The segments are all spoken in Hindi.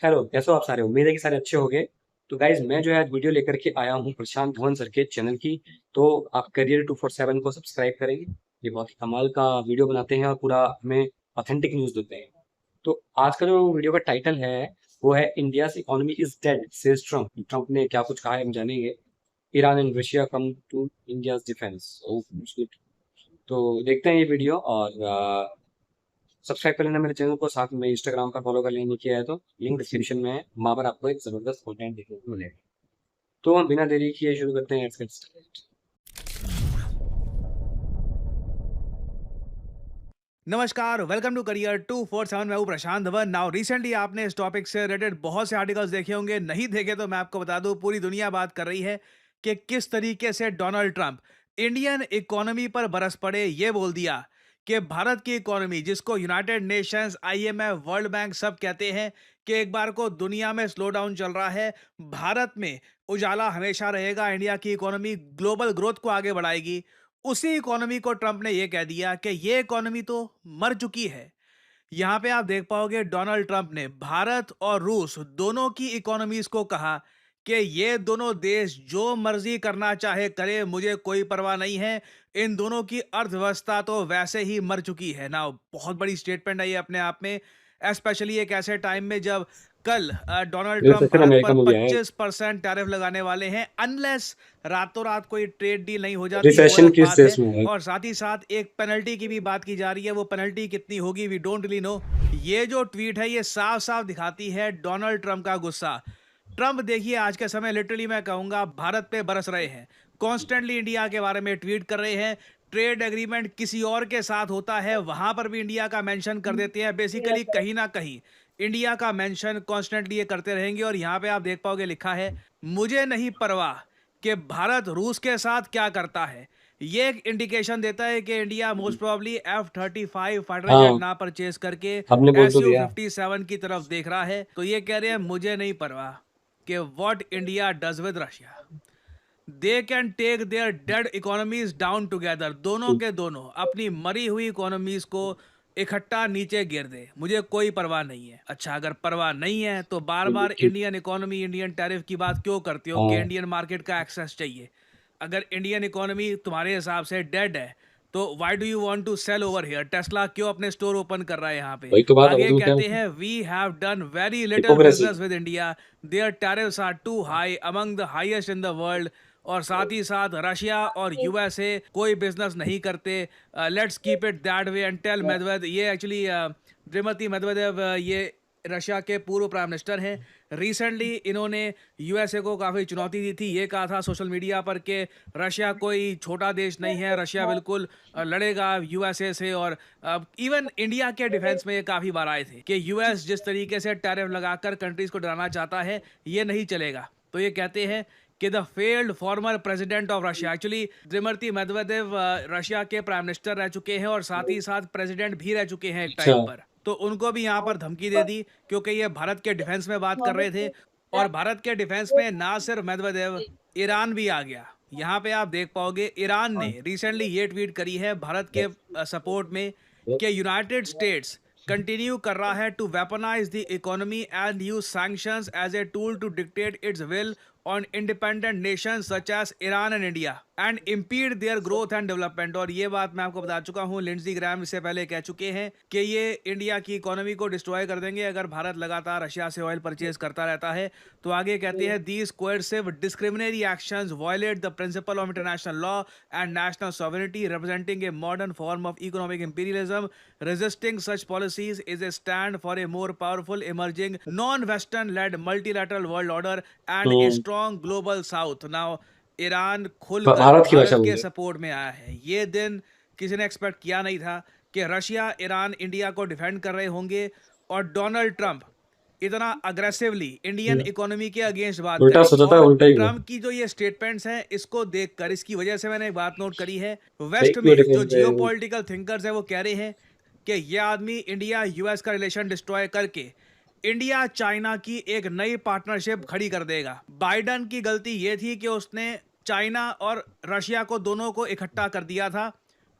हेलो, कैसे हो आप सारे? उम्मीद है कि सारे अच्छे होंगे। तो गाइज मैं जो है आज वीडियो लेकर के आया हूँ प्रशांत धवन सर के चैनल की। तो आप करियर 247 को सब्सक्राइब करेंगे। ये बहुत ही कमाल का वीडियो बनाते हैं और पूरा हमें ऑथेंटिक न्यूज़ देते हैं। तो आज का जो वीडियो का टाइटल है वो है India economy is dead says Trump. Trump ने क्या कुछ कहा है हम जानेंगे। Iran and Russia come to India defence. तो देखते हैं ये वीडियो और सब्सक्राइब कर लेना मेरे चैनल को। साथ में इंस्टाग्राम का फॉलो कर लेना, नहीं किया है तो लिंक डिस्क्रिप्शन में है। वहां पर आपको एक जबरदस्त कंटेंट देखने को मिलेगा। तो हम बिना देरी किए शुरू करते हैं। Let's get started। नमस्कार, वेलकम टू करियर 247। मैं हूं प्रशांत धवन। नाउ रिसेंटली आपने इस टॉपिक से रिलेटेड बहुत से आर्टिकल्स देखे होंगे। नहीं देखे तो मैं आपको बता दूं, पूरी दुनिया बात कर रही है कि किस तरीके से डोनाल्ड ट्रंप इंडियन इकोनॉमी पर बरस पड़े। ये बोल दिया कि भारत की इकोनॉमी, जिसको United Nations, IMF, world bank सब कहते हैं कि एक बार को दुनिया में स्लो डाउन चल रहा है, भारत में उजाला हमेशा रहेगा, इंडिया की इकोनॉमी ग्लोबल ग्रोथ को आगे बढ़ाएगी। उसी इकोनॉमी को ट्रंप ने यह कह दिया कि ये इकोनॉमी तो मर चुकी है। यहां पे आप देख पाओगे डोनाल्ड ट्रंप ने भारत और रूस दोनों की इकोनॉमीज को कहा कि ये दोनों देश जो मर्जी करना चाहे करे, मुझे कोई परवाह नहीं है। इन दोनों की अर्थव्यवस्था तो वैसे ही मर चुकी है ना। बहुत बड़ी स्टेटमेंट है ये अपने आप में, स्पेशली एक ऐसे टाइम में जब कल डोनाल्ड ट्रंप रिसेशन भारत पर अमेरिका में भी आया है। 25% टैरिफ लगाने वाले हैं, अनलेस रातों रात कोई ट्रेड डील नहीं हो जाती, वो रिसेशन अलग किस बात है। देश में है? और साथ ही साथ एक पेनल्टी की भी बात की जा रही है। वो पेनल्टी कितनी होगी वी डोंट रियली नो। ये जो ट्वीट है ये साफ साफ दिखाती है डोनाल्ड ट्रंप का गुस्सा। ट्रंप देखिए आज के समय लिटरली मैं कहूंगा भारत पे बरस रहे हैं। कॉन्स्टेंटली इंडिया के बारे में ट्वीट कर रहे हैं। ट्रेड एग्रीमेंट किसी और के साथ होता है, वहां पर भी इंडिया का मेंशन कर देते हैं। बेसिकली कहीं ना कहीं इंडिया का मेंशन कॉन्स्टेंटली ये करते रहेंगे। और यहां पे आप देख पाओगे लिखा है, मुझे नहीं परवाह कि भारत रूस के साथ क्या करता है। ये एक इंडिकेशन देता है कि India most probably F-35 fighter jet हाँ, ना परचेज करके आपने बोल तो दिया। Su-57 की तरफ देख रहा है। तो ये कह रहे हैं मुझे नहीं परवाह कि what India does with Russia, they can take their dead economies down together. दोनों के दोनों अपनी मरी हुई इकोनॉमीज को इकट्ठा नीचे गिर दे, मुझे कोई परवाह नहीं है। अच्छा, अगर परवाह नहीं है तो बार बार ठीक। इंडियन इकोनॉमी, इंडियन टैरिफ की बात क्यों करते हो कि हाँ, इंडियन मार्केट का एक्सेस चाहिए? अगर इंडियन इकोनॉमी तुम्हारे हिसाब से डेड है तो why do you want to sell over here? Tesla क्यों अपने स्टोर ओपन कर रहा है यहाँ पे? वही तो बात है। आगे उसमें क्या कहते हैं we have done very little hypocrisy. Business with India, their tariffs are too high, among the highest in the world. और साथ ही साथ रशिया और यूएसए कोई बिजनेस नहीं करते। Let's keep it that way and tell Medved. ये एक्चुअली दिमित्री मेदवेदेव, ये रशिया के पूर्व प्राइम मिनिस्टर हैं। रिसेंटली इन्होंने यूएसए को काफ़ी चुनौती दी थी। ये कहा था सोशल मीडिया पर कि रशिया कोई छोटा देश नहीं है, रशिया बिल्कुल लड़ेगा यूएसए से। और इवन इंडिया के डिफेंस में ये काफ़ी बार आए थे कि यूएस जिस तरीके से टैरिफ लगाकर कंट्रीज को डराना चाहता है, ये नहीं चलेगा। तो ये कहते हैं कि the failed former president of Russia, actually Dmitry Medvedev Russia के प्राइम मिनिस्टर रह चुके हैं और साथ ही साथ प्रेसिडेंट भी रह चुके हैं एक अच्छा। टाइम पर। तो उनको भी यहाँ पर धमकी दे दी, क्योंकि ये भारत के डिफेंस में बात कर रहे थे। और भारत के डिफेंस में ना सिर्फ मेदवेदेव, ईरान भी आ गया। यहाँ पे आप देख पाओगे ईरान ने रिसेंटली ये ट्वीट करी है भारत के सपोर्ट में कि यूनाइटेड स्टेट्स कंटिन्यू कर रहा है to weaponise the economy and use sanctions as a tool to dictate its will on independent nations such as Iran and India and impede their growth and development. और ये बात मैं आपको बता चुका हूँ, लिंडजी ग्राहम इससे पहले कह चुके हैं कि ये इंडिया की इकोनॉमी को डिस्ट्रॉय कर देंगे अगर भारत लगातार रशिया से ऑयल परचेज करता रहता है। तो आगे कहते हैं these coercive discriminatory actions violate the principle of international law and national sovereignty, representing a modern form of economic imperialism. Resisting such policies is a stand for a more powerful, emerging, non-Western-led multilateral world order and a hmm. strong global south. Now, Iran खुलकर भारत की भाषा भारत के बोले। सपोर्ट में आया है। ये दिन किसी ने एक्सपेक्ट किया नहीं था कि रशिया, ईरान, इंडिया को डिफेंड कर रहे होंगे और डोनाल्ड ट्रंप इतना अग्रेसिवली इंडियन इकोनॉमी के अगेंस्ट बात उल्टा करेंगे। सोचा था, और उल्टा ही हुआ। ट्रंप की जो ये स्टेटमेंट्स हैं, इसको देखकर, इसकी वजह से मैंने एक बात नोट करी है, एक वेस्ट भी में जो डिफेंस है। जियोपॉलिटिकल थिंकर्स हैं वो कह रहे हैं कि ये आदमी इंडिया यूएस का रिलेशन डिस्ट्रॉय करके इंडिया चाइना की एक नई पार्टनरशिप खड़ी कर देगा। बाइडन की गलती ये थी कि उसने चाइना और रशिया को दोनों को इकट्ठा कर दिया था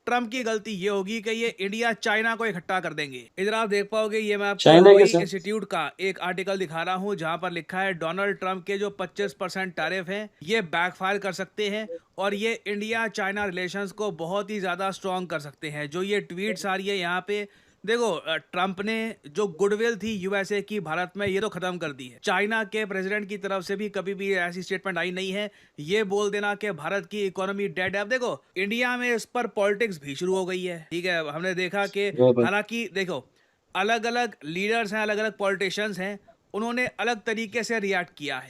ट्रम्प की गलती ये होगी कि ये इंडिया चाइना को इकट्ठा कर देंगे। इधर आप देख पाओगे, ये मैं आपको चाइना वही कैसा? इंस्टीट्यूट का एक आर्टिकल दिखा रहा हूँ जहां पर लिखा है डोनाल्ड ट्रम्प के जो 25% टैरिफ हैं ये बैकफायर कर सकते हैं और ये इंडिया चाइना रिलेशंस को बहुत ही ज्यादा स्ट्रॉन्ग कर सकते हैं। जो ये ट्वीट्स आ रही है यहाँ पे देखो, ट्रम्प ने जो गुडविल थी यूएसए की भारत में ये तो खत्म कर दी है। चाइना के प्रेसिडेंट की तरफ से भी कभी भी ऐसी स्टेटमेंट आई नहीं है ये बोल देना कि भारत की इकोनॉमी डेड है। अब देखो इंडिया में इस पर पॉलिटिक्स भी शुरू हो गई है, ठीक है। हमने देखा कि बराबर। हालांकि देखो अलग अलग लीडर्स हैं, अलग अलग पॉलिटिशियंस हैं, उन्होंने अलग तरीके से रिएक्ट किया है।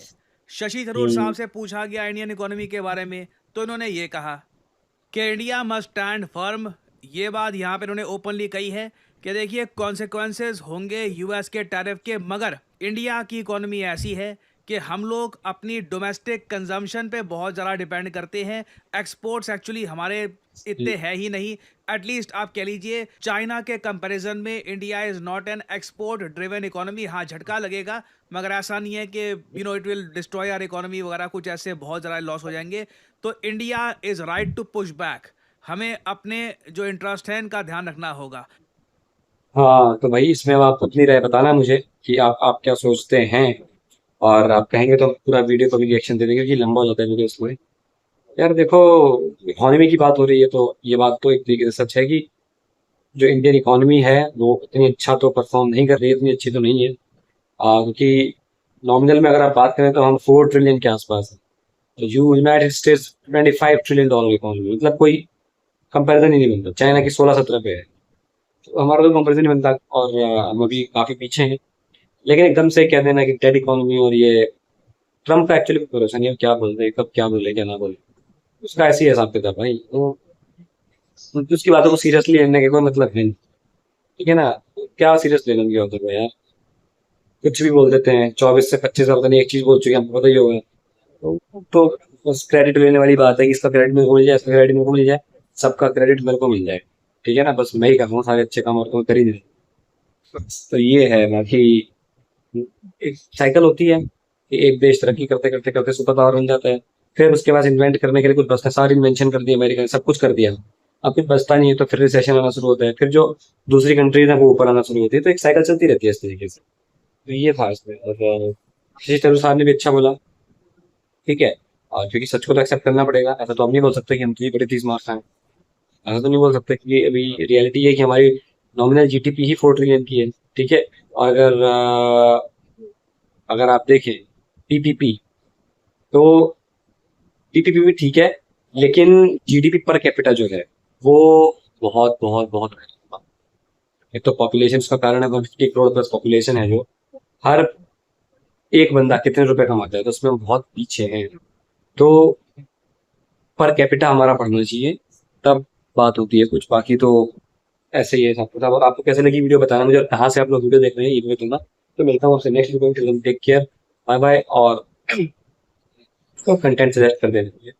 शशि थरूर साहब से पूछा गया इंडियन इकोनॉमी के बारे में तो इन्होंने ये कहा कि इंडिया मस्ट स्टैंड फर्म। ये बात यहाँ पे उन्होंने ओपनली कही है कि देखिए कॉन्सिक्वेंसेस होंगे यूएस के टैरिफ के, मगर इंडिया की इकोनॉमी ऐसी है कि हम लोग अपनी डोमेस्टिक कंजम्पशन पे बहुत ज़्यादा डिपेंड करते हैं। एक्सपोर्ट्स एक्चुअली हमारे इतने है ही नहीं। एटलीस्ट आप कह लीजिए चाइना के कंपैरिजन में India is not an export driven economy. हाँ झटका लगेगा मगर ऐसा नहीं है कि it will destroy our economy वगैरह, कुछ ऐसे बहुत ज़्यादा लॉस हो जाएंगे। तो India is right to push back. हमें अपने जो इंटरेस्ट है इनका ध्यान रखना होगा। हाँ, तो भाई इसमें अब आप अपनी राय बताना मुझे कि आप क्या सोचते हैं, और आप कहेंगे तो हम पूरा वीडियो को भी रिएक्शन दे देंगे क्योंकि लंबा हो जाता है वीडियो इसमें। यार देखो, इकोनॉमी की बात हो रही है तो ये बात तो एक तरीके से सच है कि जो इंडियन इकोनॉमी है वो इतनी अच्छा तो परफॉर्म नहीं कर रही है, इतनी अच्छी तो नहीं है। क्योंकि नॉमिनल में अगर आप बात करें तो हम 4 ट्रिलियन के आसपास है। तो यूनाइटेड स्टेट्स $25 ट्रिलियन इकोनॉमी, मतलब कोई कंपैरिजन ही नहीं बनता। चाइना की 16-17 पे है, तो हमारा तो कंपैरिजन नहीं बनता, और हम अभी काफी पीछे हैं। लेकिन एकदम से कह देना कि डेड इकोनॉमी, और ये ट्रम्प का एक्चुअली कोई भरोसा नहीं है, क्या बोल रहे कब क्या बोले क्या ना बोले, उसका ऐसे ही हिसाब किताब भाई। तो उसकी बातों को सीरियसली लेने का कोई मतलब है नहीं, ठीक है ना। क्या सीरियस ले लेंगे उधर को यार, कुछ भी बोल देते हैं। 24 से 25 साल पता नहीं एक चीज बोल चुके हैं, हमको पता ही होगा। तो बस क्रेडिट लेने वाली बात है कि इसका क्रेडिट मेरे को मिल जाए, इसका क्रेडिट मेरे को मिल जाए, सबका क्रेडिट मेरे को मिल जाए, ठीक है ना। बस मैं ही कर रहा हूँ सारे अच्छे काम और कोई कर ही नहीं। तो ये है बाकी, एक साइकिल होती है कि एक देश तरक्की करते करते करते सुपर पावर बन जाता है, फिर उसके बाद इन्वेंट करने के लिए कुछ बचता है। सारी इन्वेंशन कर दी अमेरिका ने, सब कुछ कर दिया, अब कुछ बचता नहीं है, तो फिर रिसेशन आना शुरू होता है, फिर जो दूसरी कंट्रीज है वो ऊपर आना शुरू होती है। तो एक साइकिल चलती रहती है इस तरीके से। तो ये था इसमें। और शशि थरूर साहब ने भी अच्छा बोला, ठीक है। और क्योंकि सच को तो एक्सेप्ट करना पड़ेगा, ऐसा तो हम नहीं बोल सकते कि हम तो बड़े 30 मार्क्स आए, ऐसा तो नहीं बोल सकते, क्योंकि अभी रियलिटी है कि हमारी नॉमिनल जीडीपी ही 4 ट्रिलियन की है, ठीक है। और अगर आप देखें पीपीपी, तो पीपीपी भी ठीक है, लेकिन जीडीपी पर कैपिटा जो है वो बहुत बहुत बहुत घटिया। एक तो पॉपुलेशन का कारण है, 150 करोड़ प्लस पॉपुलेशन है, जो हर एक बंदा कितने रुपए कमाता है, तो उसमें हम बहुत पीछे हैं। तो पर कैपिटा हमारा बढ़ना चाहिए, तब बात होती है कुछ। बाकी तो ऐसे ही है सब कुछ। और आपको कैसे लगी वीडियो बताना मुझे, और कहाँ से आप लोग वीडियो देख रहे हैं ये भी बताना। तो मिलता हूँ आपसे नेक्स्ट वीडियो में, टेक केयर, बाय बाय। और कंटेंट सजेस्ट कर देना मुझे।